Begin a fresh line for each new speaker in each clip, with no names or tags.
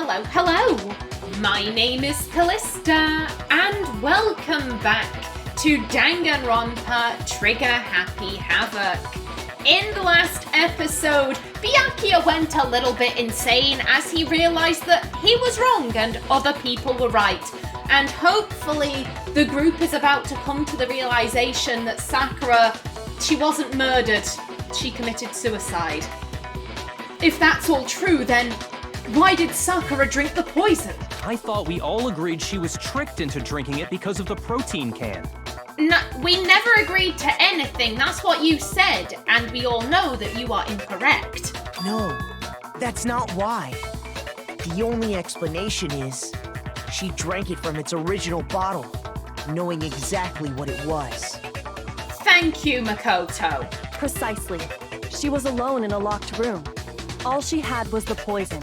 hello! My name is Callista, and welcome back to Danganronpa Trigger Happy Havoc. In the last episode, Byakuya went a little bit insane as he realised that he was wrong and other people were right. And hopefully the group is about to come to the realisation that Sakura, she wasn't murdered, she committed suicide. If that's all true, then why did Sakura drink the poison?
I thought we all agreed she was tricked into drinking it because of the protein can.
No, we never agreed to anything, that's what you said, and we all know that you are incorrect.
No, that's not why. The only explanation is she drank it from its original bottle, knowing exactly what it was.
Thank you, Makoto.
Precisely. She was alone in a locked room. All she had was the poison.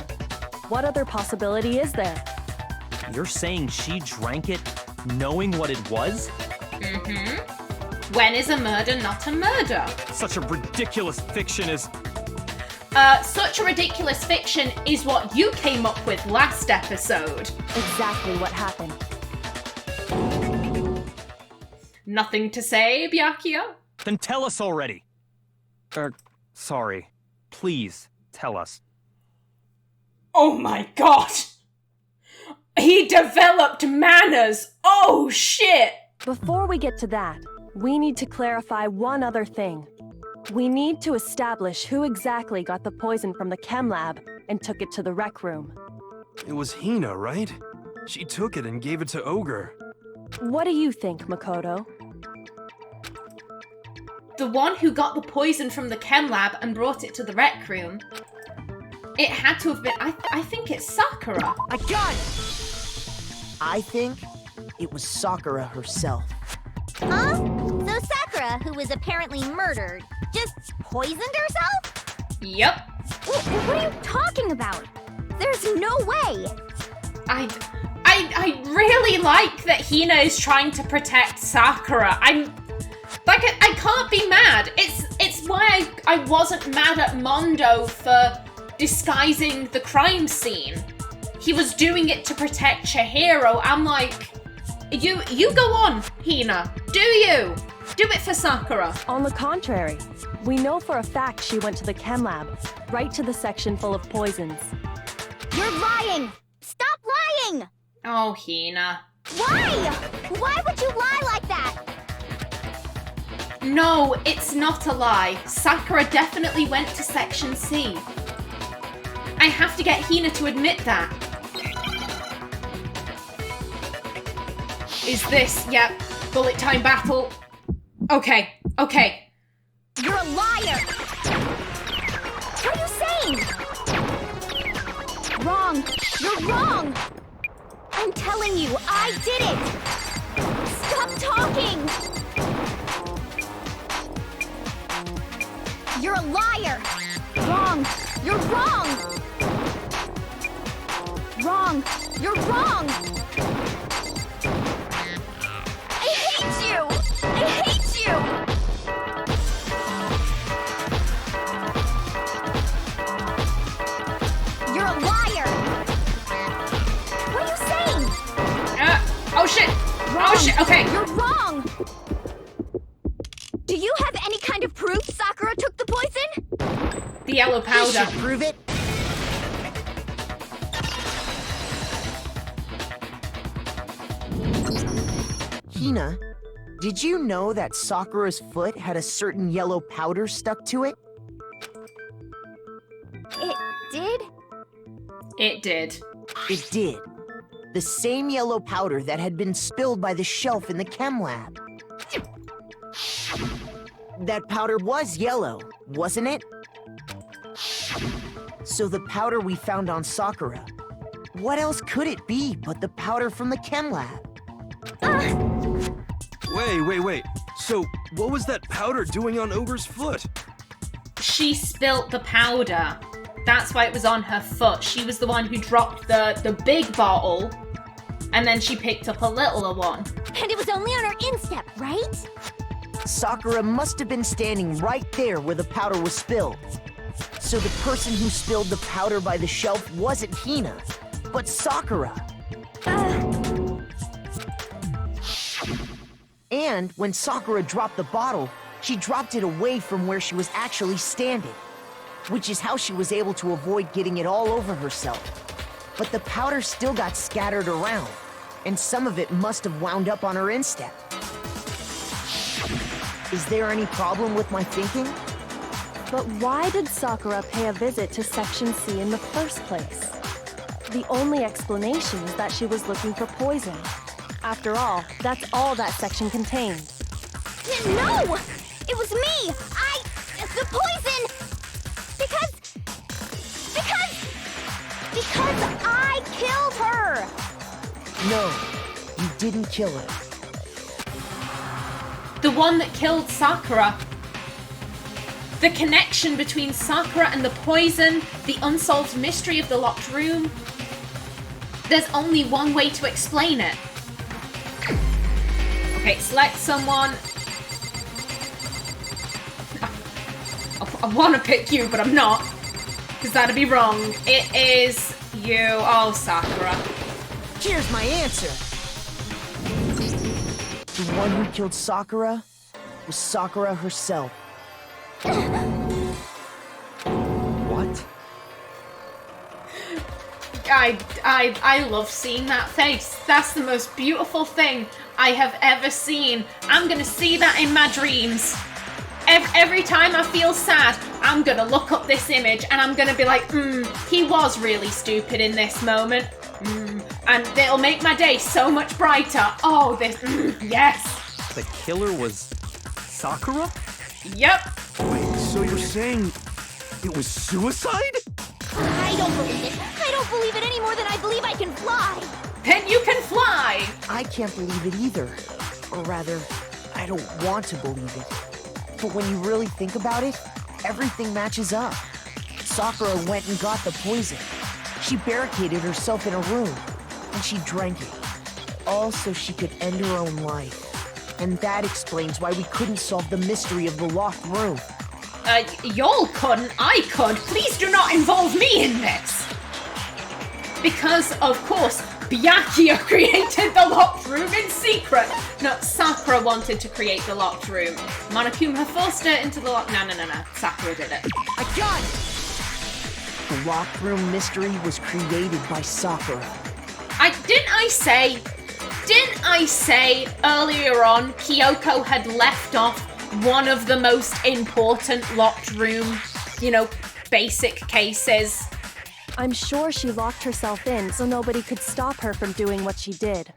What other possibility is there?
You're saying she drank it knowing what it was?
Mm-hmm. When is a murder not a murder?
Such a ridiculous fiction is...
Such a ridiculous fiction is what you came up with last episode.
Exactly what happened.
Nothing to say, Byakuya?
Then tell us already. Sorry. Please, tell us.
Oh my god! He developed manners! Oh shit!
Before we get to that, we need to clarify one other thing. We need to establish who exactly got the poison from the chem lab and took it to the rec room.
It was Hina, right? She took it and gave it to Ogre.
What do you think, Makoto?
The one who got the poison from the chem lab and brought it to the rec room. It had to have been... I think it's Sakura.
I got it! I think it was Sakura herself.
Huh? So Sakura, who was apparently murdered, just poisoned herself?
Yep.
What are you talking about? There's no way!
I really like that Hina is trying to protect Sakura. I can't be mad. It's why I wasn't mad at Mondo for disguising the crime scene. He was doing it to protect Chihiro. I'm like, you go on, Hina. Do you? Do it for Sakura.
On the contrary, we know for a fact she went to the chem lab, right to the section full of poisons.
You're lying! Stop lying!
Oh, Hina.
Why? Why would you lie like that?
No, it's not a lie. Sakura definitely went to Section C. I have to get Hina to admit that. Is this, yep, bullet time battle? Okay.
You're a liar! What are you saying? Wrong! You're wrong! I'm telling you, I did it! Stop talking! You're a liar! Wrong! You're wrong! Wrong! You're wrong! I hate you! I hate you! You're a liar! What are you saying?
Oh shit!
Wrong.
Oh shit, okay.
You're wrong! Do you have any kind of proof Sakura took the poison?
The yellow
I
powder.
should prove it. Hina, did you know that Sakura's foot had a certain yellow powder stuck to it?
It did?
It did.
It did. The same yellow powder that had been spilled by the shelf in the chem lab. That powder was yellow, wasn't it? So the powder we found on Sakura, what else could it be but the powder from the chem lab?
Wait. So, what was that powder doing on Ogre's foot?
She spilt the powder. That's why it was on her foot. She was the one who dropped the big bottle, and then she picked up a littler one.
And it was only on her instep, right?
Sakura must have been standing right there where the powder was spilled. So the person who spilled the powder by the shelf wasn't Hina. but Sakura. And when Sakura dropped the bottle, she dropped it away from where she was actually standing, which is how she was able to avoid getting it all over herself. But the powder still got scattered around, and some of it must have wound up on her instep. Is there any problem with my thinking?
But why did Sakura pay a visit to Section C in the first place? The only explanation is that she was looking for poison. After all, that's all that section contained.
No! It was me! The poison! Because I killed her!
No, you didn't kill her.
The one that killed Sakura. The connection between Sakura and the poison, the unsolved mystery of the locked room. There's only one way to explain it. Okay, select someone. I want to pick you, but I'm not. Because that'd be wrong. It is you. Oh, Sakura.
Here's my answer. The one who killed Sakura was Sakura herself. What?
I love seeing that face. That's the most beautiful thing I have ever seen. I'm gonna see that in my dreams. Every time I feel sad, I'm gonna look up this image and I'm gonna be like, he was really stupid in this moment. And it'll make my day so much brighter. Oh, this, yes.
The killer was Sakura?
Yep.
Wait, so you're saying it was suicide?
I don't believe it. I don't believe it any more than I believe I can fly.
Then you can fly.
I can't believe it either. Or rather, I don't want to believe it. But when you really think about it, everything matches up. Sakura went and got the poison. She barricaded herself in a room, and she drank it. All so she could end her own life. And that explains why we couldn't solve the mystery of the locked room.
Y'all couldn't, I could. Please do not involve me in this. Because, of course, Byakuya created the locked room in secret. No, Sakura wanted to create the locked room. Monokuma forced her into the lock. No. Sakura did it.
I got it! The locked room mystery was created by Sakura.
Didn't I say earlier on Kyoko had left off one of the most important locked room, basic cases?
I'm sure she locked herself in so nobody could stop her from doing what she did.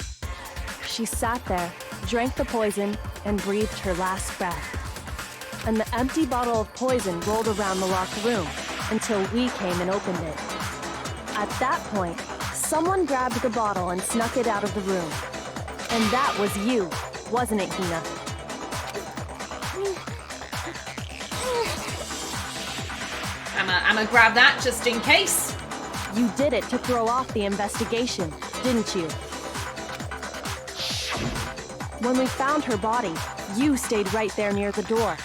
She sat there, drank the poison, and breathed her last breath. And the empty bottle of poison rolled around the locked room until we came and opened it. At that point, someone grabbed the bottle and snuck it out of the room. And that was you, wasn't it, Hina?
I'ma grab that just in case.
You did it to throw off the investigation, didn't you? When we found her body, you stayed right there near the door.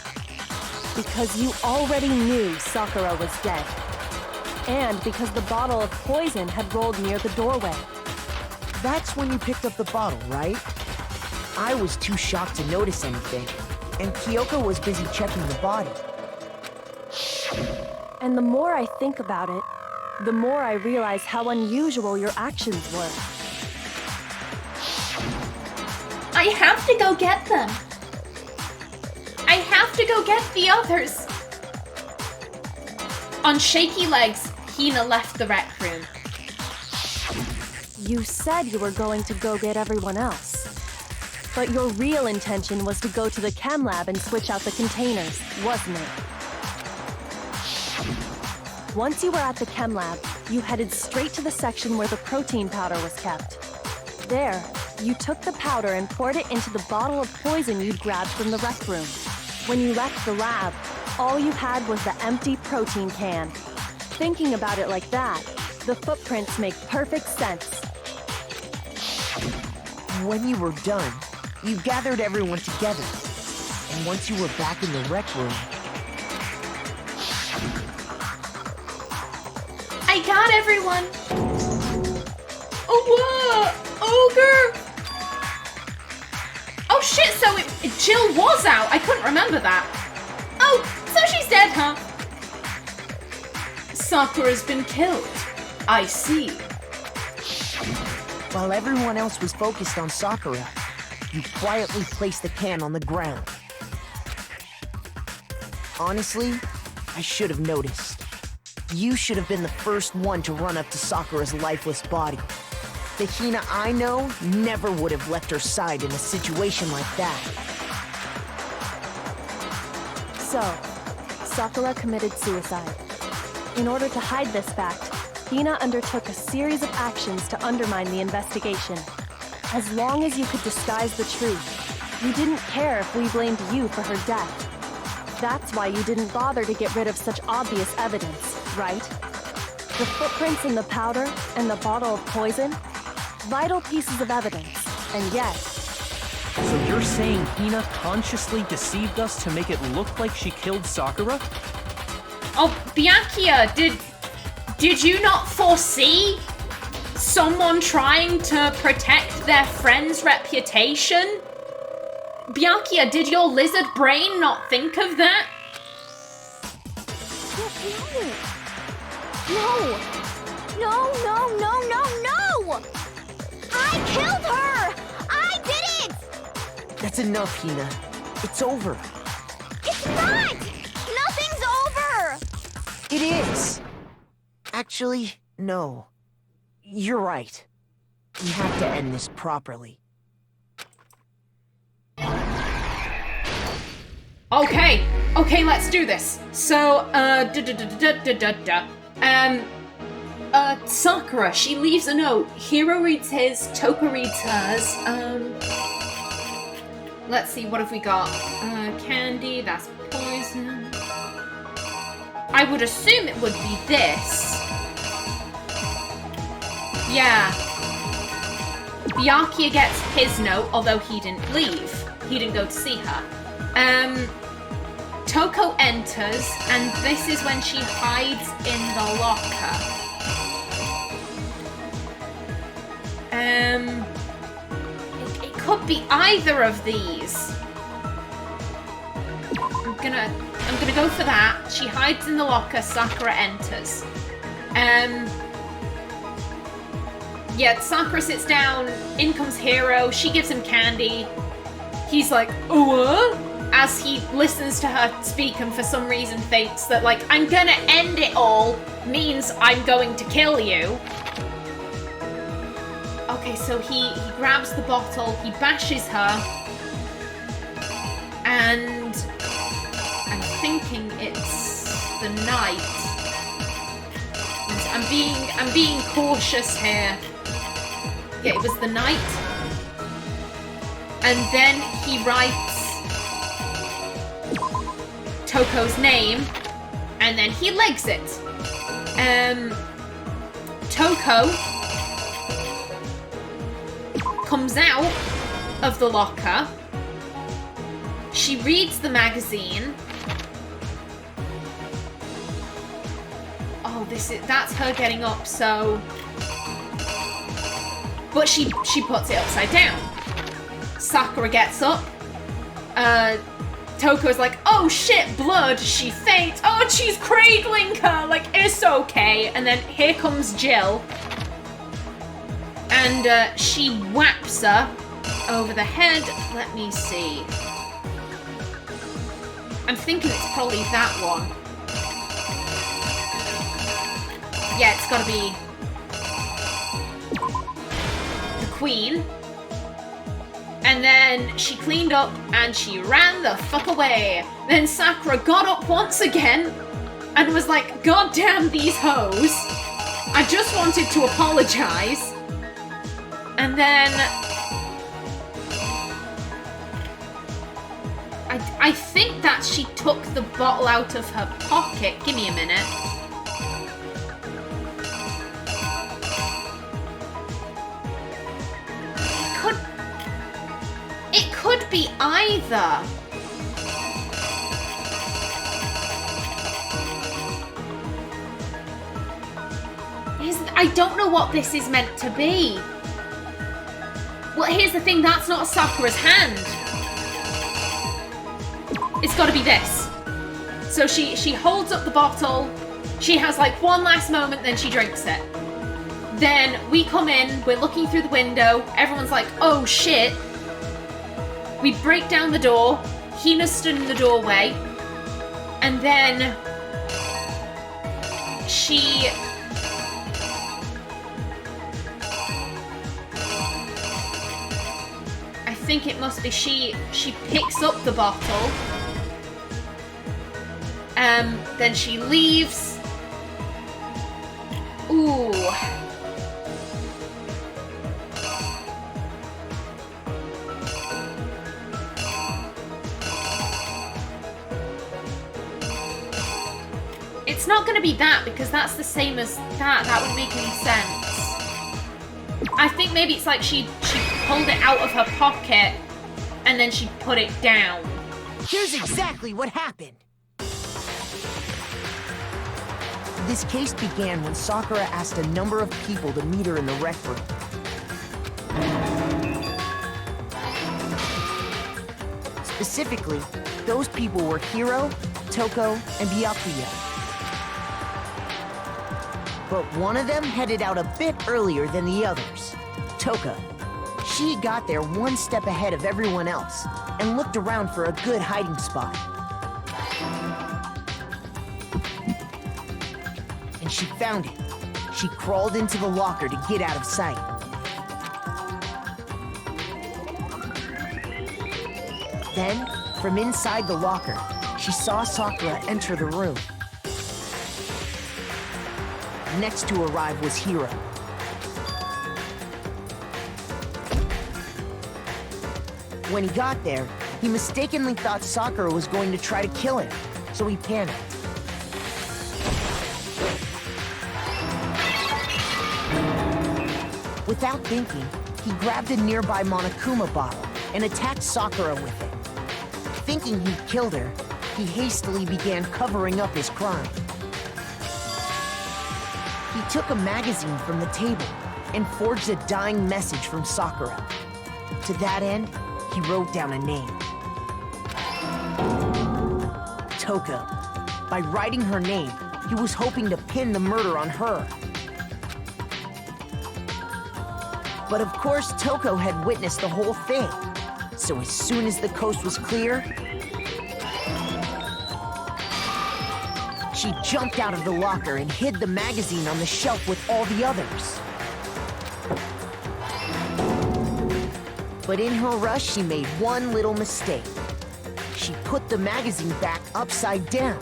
Because you already knew Sakura was dead. And because the bottle of poison had rolled near the doorway.
That's when you picked up the bottle, right? I was too shocked to notice anything, and Kyoko was busy checking the body.
And the more I think about it, the more I realize how unusual your actions were.
I have to go get them. I have to go get the others. On shaky legs, Hina left the rec room.
You said you were going to go get everyone else. But your real intention was to go to the chem lab and switch out the containers, wasn't it? Once you were at the chem lab, you headed straight to the section where the protein powder was kept. There, you took the powder and poured it into the bottle of poison you'd grabbed from the rec room. When you left the lab, all you had was the empty protein can. Thinking about it like that, the footprints make perfect sense.
When you were done, you gathered everyone together. And once you were back in the rec room...
I got everyone. so Jill was out. I couldn't remember that. Oh, so she's dead, huh? Sakura's been killed. I see.
While everyone else was focused on Sakura, you quietly placed the can on the ground. Honestly, I should have noticed. You should have been the first one to run up to Sakura's lifeless body. The Hina I know never would have left her side in a situation like that.
So, Sakura committed suicide. In order to hide this fact, Hina undertook a series of actions to undermine the investigation. As long as you could disguise the truth, you didn't care if we blamed you for her death. That's why you didn't bother to get rid of such obvious evidence, right? The footprints in the powder and the bottle of poison? Vital pieces of evidence, and yet...
So you're saying Hina consciously deceived us to make it look like she killed Sakura?
Oh, Byakuya, did you not foresee someone trying to protect their friend's reputation? Byakuya, did your lizard brain not think of that?
No! No, no, no, no, no! I killed her! I did it!
That's enough, Hina. It's over.
It's not! Nothing's over!
It is! Actually, no. You're right. We have to end this properly.
Okay, let's do this. So, Sakura, she leaves a note. Hiro reads his, Toko reads hers. Let's see, what have we got? Candy, that's poison. I would assume it would be this. Yeah. Byakuya gets his note, although he didn't leave. He didn't go to see her. Toko enters, and this is when she hides in the locker. It could be either of these. I'm gonna go for that. She hides in the locker, Sakura enters. Yeah, Sakura sits down, in comes Hiro, she gives him candy. He's like, oh, as he listens to her speak and for some reason thinks that, like, I'm gonna end it all means I'm going to kill you. Okay, so he grabs the bottle, he bashes her, and I'm thinking it's the knight. I'm being cautious here. Yeah, it was the knight. And then he writes Toko's name, and then he legs it. Toko comes out of the locker. She reads the magazine. Oh, that's her getting up, so... But she puts it upside down. Sakura gets up. Toko's like, oh shit, blood, she faints. Oh, she's cradling her, like, it's okay. And then here comes Jill. And she whaps her over the head. Let me see. I'm thinking it's probably that one. Yeah, it's gotta be the queen. And then she cleaned up and she ran the fuck away. Then Sakura got up once again and was like, God damn these hoes. I just wanted to apologize. And then I think that she took the bottle out of her pocket. Give me a minute. It could be either. I don't know what this is meant to be. Well, here's the thing, that's not Sakura's hand. it's got to be this. So she holds up the bottle. She has like one last moment, then she drinks it. Then we come in, we're looking through the window. Everyone's like, oh shit. We break down the door. Hina stood in the doorway. And then she... I think it must be she picks up the bottle. Then she leaves. Ooh. It's not going to be that, because that's the same as that. That wouldn't make any sense. I think maybe it's like she pulled it out of her pocket and then she put it down.
Here's exactly what happened. This case began when Sakura asked a number of people to meet her in the rec room. Specifically, those people were Hiro, Toko, and Byakuya. But one of them headed out a bit earlier than the others, Toko. She got there one step ahead of everyone else and looked around for a good hiding spot. And she found it. She crawled into the locker to get out of sight. Then, from inside the locker, she saw Sakura enter the room. Next to arrive was Hiro. When he got there, he mistakenly thought Sakura was going to try to kill him, so he panicked. Without thinking, he grabbed a nearby Monokuma bottle and attacked Sakura with it. Thinking he'd killed her, he hastily began covering up his crime. He took a magazine from the table and forged a dying message from Sakura. To that end, he wrote down a name. Toko. By writing her name, he was hoping to pin the murder on her. But of course, Toko had witnessed the whole thing. So as soon as the coast was clear, she jumped out of the locker and hid the magazine on the shelf with all the others. But in her rush, she made one little mistake. She put the magazine back upside down.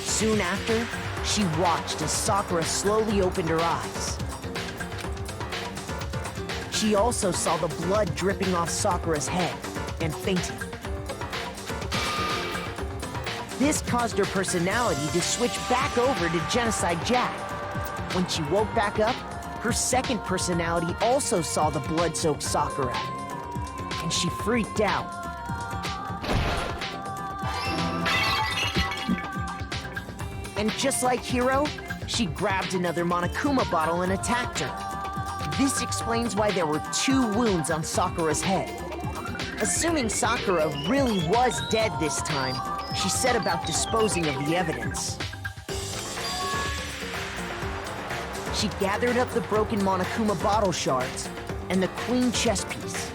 Soon after, she watched as Sakura slowly opened her eyes. She also saw the blood dripping off Sakura's head and fainted. This caused her personality to switch back over to Genocide Jack. When she woke back up, her second personality also saw the blood-soaked Sakura, and she freaked out. And just like Hiro, she grabbed another Monokuma bottle and attacked her. This explains why there were 2 wounds on Sakura's head. Assuming Sakura really was dead this time, she set about disposing of the evidence. She gathered up the broken Monokuma bottle shards and the queen chess piece.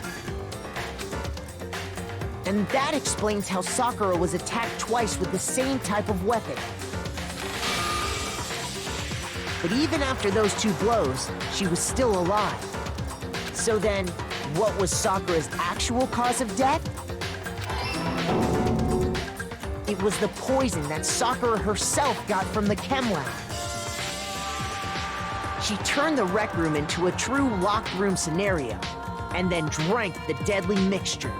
And that explains how Sakura was attacked twice with the same type of weapon. But even after those 2 blows, she was still alive. So then, what was Sakura's actual cause of death? It was the poison that Sakura herself got from the chem lab. She turned the rec room into a true locked room scenario, and then drank the deadly mixture.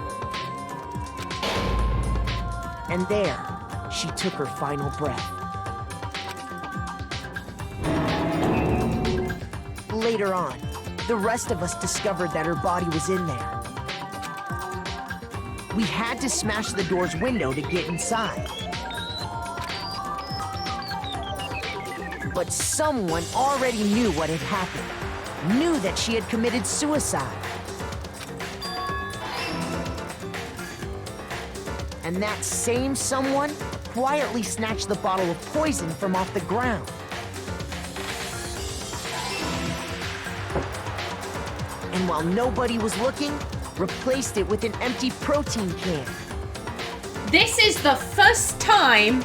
And there, she took her final breath. Later on, the rest of us discovered that her body was in there. We had to smash the door's window to get inside. But someone already knew what had happened, knew that she had committed suicide. And that same someone quietly snatched the bottle of poison from off the ground. And while nobody was looking, replaced it with an empty protein can.
This is the first time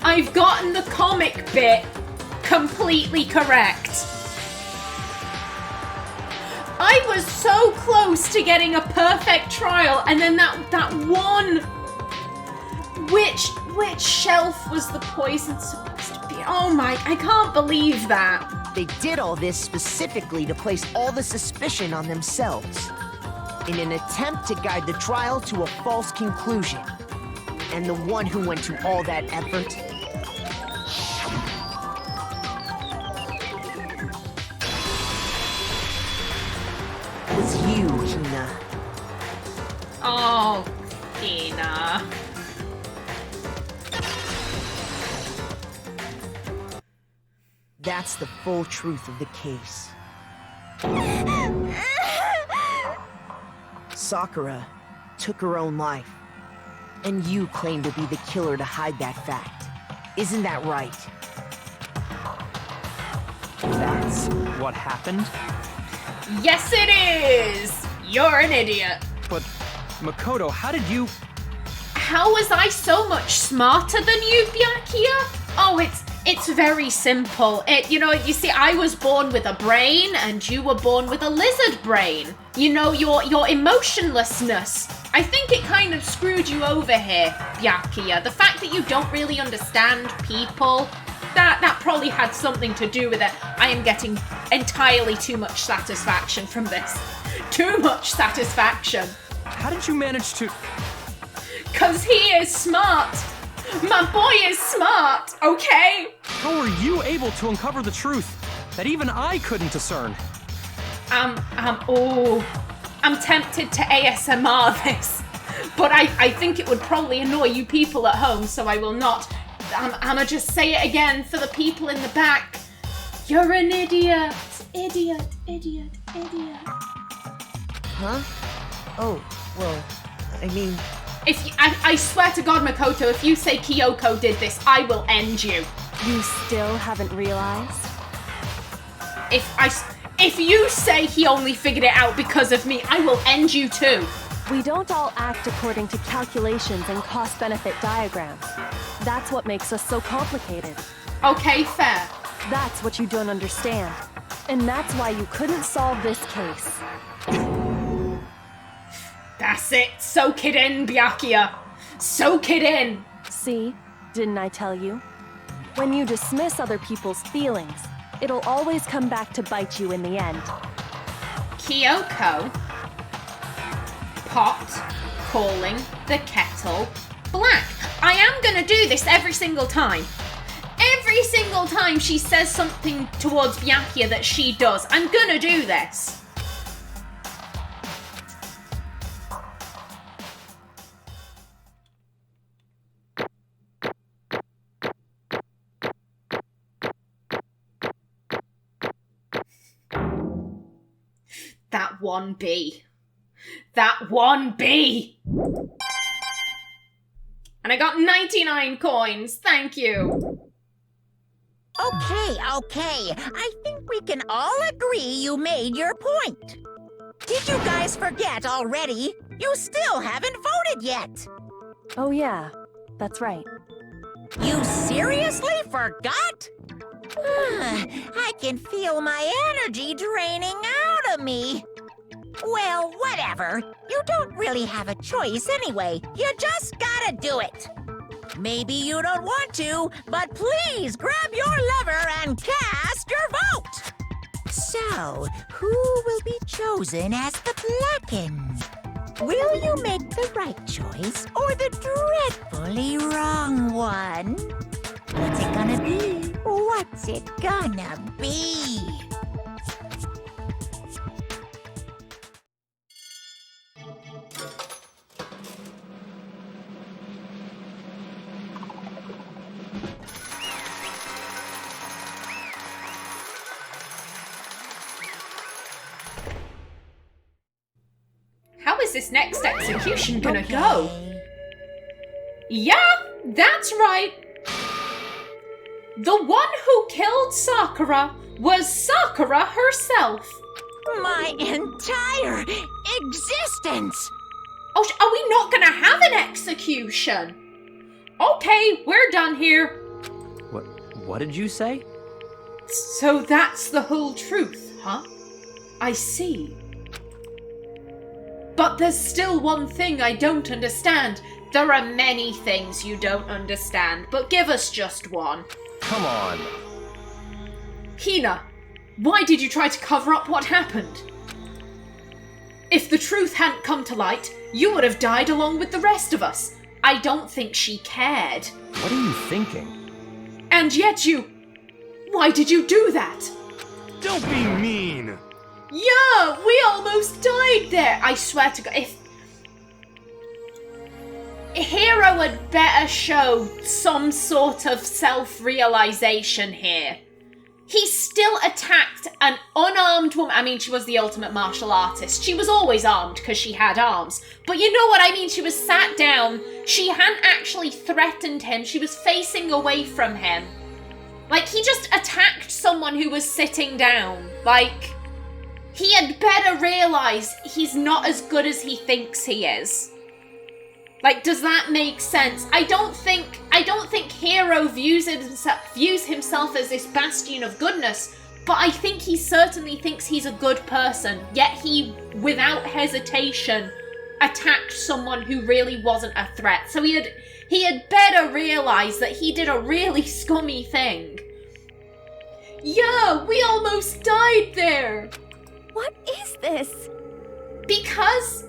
I've gotten the comic bit completely correct. I was so close to getting a perfect trial, and then that one... Which shelf was the poison supposed to be? Oh my, I can't believe that.
They did all this specifically to place all the suspicion on themselves, in an attempt to guide the trial to a false conclusion. And the one who went to all that effort was you, Hina.
Oh, Hina.
That's the full truth of the case. Sakura took her own life, and you claim to be the killer to hide that fact. Isn't that right?
That's what happened?
Yes, it is! You're an idiot.
But, Makoto, how did you...
How was I so much smarter than you, Byakuya? Oh, it's very simple. You see, I was born with a brain, and you were born with a lizard brain. You know, your emotionlessness. I think it kind of screwed you over here, Byakuya. The fact that you don't really understand people, that probably had something to do with it. I am getting entirely too much satisfaction from this. Too much satisfaction.
How did you manage to...
'Cause he is smart. My boy is smart, okay?
How were you able to uncover the truth that even I couldn't discern?
I'm tempted to ASMR this, but I think it would probably annoy you people at home, so I will not. I'ma just say it again for the people in the back. You're an idiot. Idiot, idiot, idiot.
Huh? Oh, well, I mean...
I swear to God, Makoto, if you say Kyoko did this, I will end you.
You still haven't realized?
If you say he only figured it out because of me, I will end you too.
We don't all act according to calculations and cost-benefit diagrams. That's what makes us so complicated.
Okay, fair.
That's what you don't understand. And that's why you couldn't solve this case.
That's it. Soak it in, Byakuya. Soak it in.
See? Didn't I tell you? When you dismiss other people's feelings, it'll always come back to bite you in the end.
Kyoko. Pot calling the kettle black. I am gonna do this every single time. Every single time she says something towards Byakuya that she does, I'm gonna do this. That one B. That one B! And I got 99 coins, thank you.
Okay. I think we can all agree you made your point. Did you guys forget already? You still haven't voted yet.
Oh yeah, that's right.
You seriously forgot? I can feel my energy draining out of me. Well, whatever. You don't really have a choice anyway. You just gotta do it. Maybe you don't want to, but please grab your lever and cast your vote. So, who will be chosen as the Blackened? Will you make the right choice or the dreadfully wrong one? What's it gonna be? What's it gonna be?
How is this next execution gonna go? Yeah, that's right. The one who killed Sakura was Sakura herself.
My entire existence!
Oh, are we not gonna have an execution? Okay, we're done here.
What did you say?
So that's the whole truth, huh? I see. But there's still one thing I don't understand. There are many things you don't understand, but give us just one.
Come on.
Hina, why did you try to cover up what happened? If the truth hadn't come to light, you would have died along with the rest of us. I don't think she cared.
What are you thinking?
And yet why did you do that?
Don't be mean!
Yeah, we almost died there. I swear to God, if Hero had better show some sort of self-realization here. He still attacked an unarmed woman. I mean, she was the ultimate martial artist. She was always armed because she had arms. But you know what I mean? She was sat down. She hadn't actually threatened him. She was facing away from him. Like, he just attacked someone who was sitting down. Like, he had better realize he's not as good as he thinks he is. Like, does that make sense? I don't think Hero views himself as this bastion of goodness, but I think he certainly thinks he's a good person, yet he, without hesitation, attacked someone who really wasn't a threat. So he had better realize that he did a really scummy thing. Yeah, we almost died there.
What is this?
Because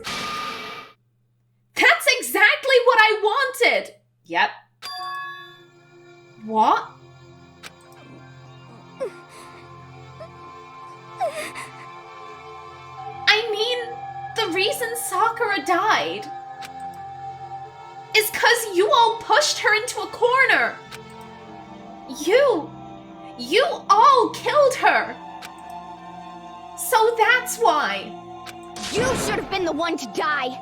that's exactly what I wanted. Yep. What? I mean, the reason Sakura died is 'cause you all pushed her into a corner. You all killed her. So that's why.
You should have been the one to die.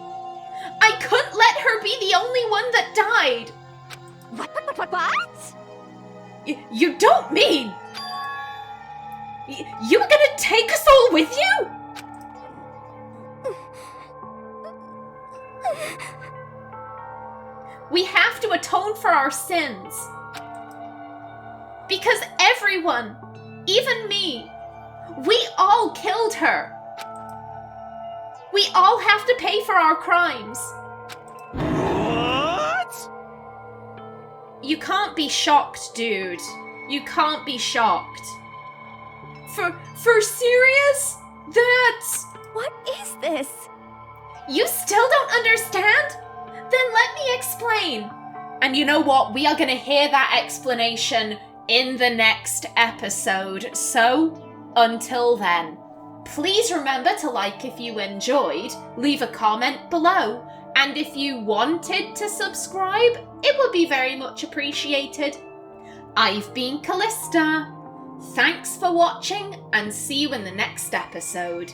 I couldn't let her be the only one that died.
What?
You don't mean... You were gonna take us all with you? We have to atone for our sins. Because everyone, even me, we all killed her. We all have to pay for our crimes.
What?
You can't be shocked, dude. You can't be shocked. For serious? That's...
What is this?
You still don't understand? Then let me explain. And you know what? We are going to hear that explanation in the next episode. So, until then, please remember to like if you enjoyed, leave a comment below, and if you wanted to subscribe, it would be very much appreciated. I've been Callista. Thanks for watching, and see you in the next episode.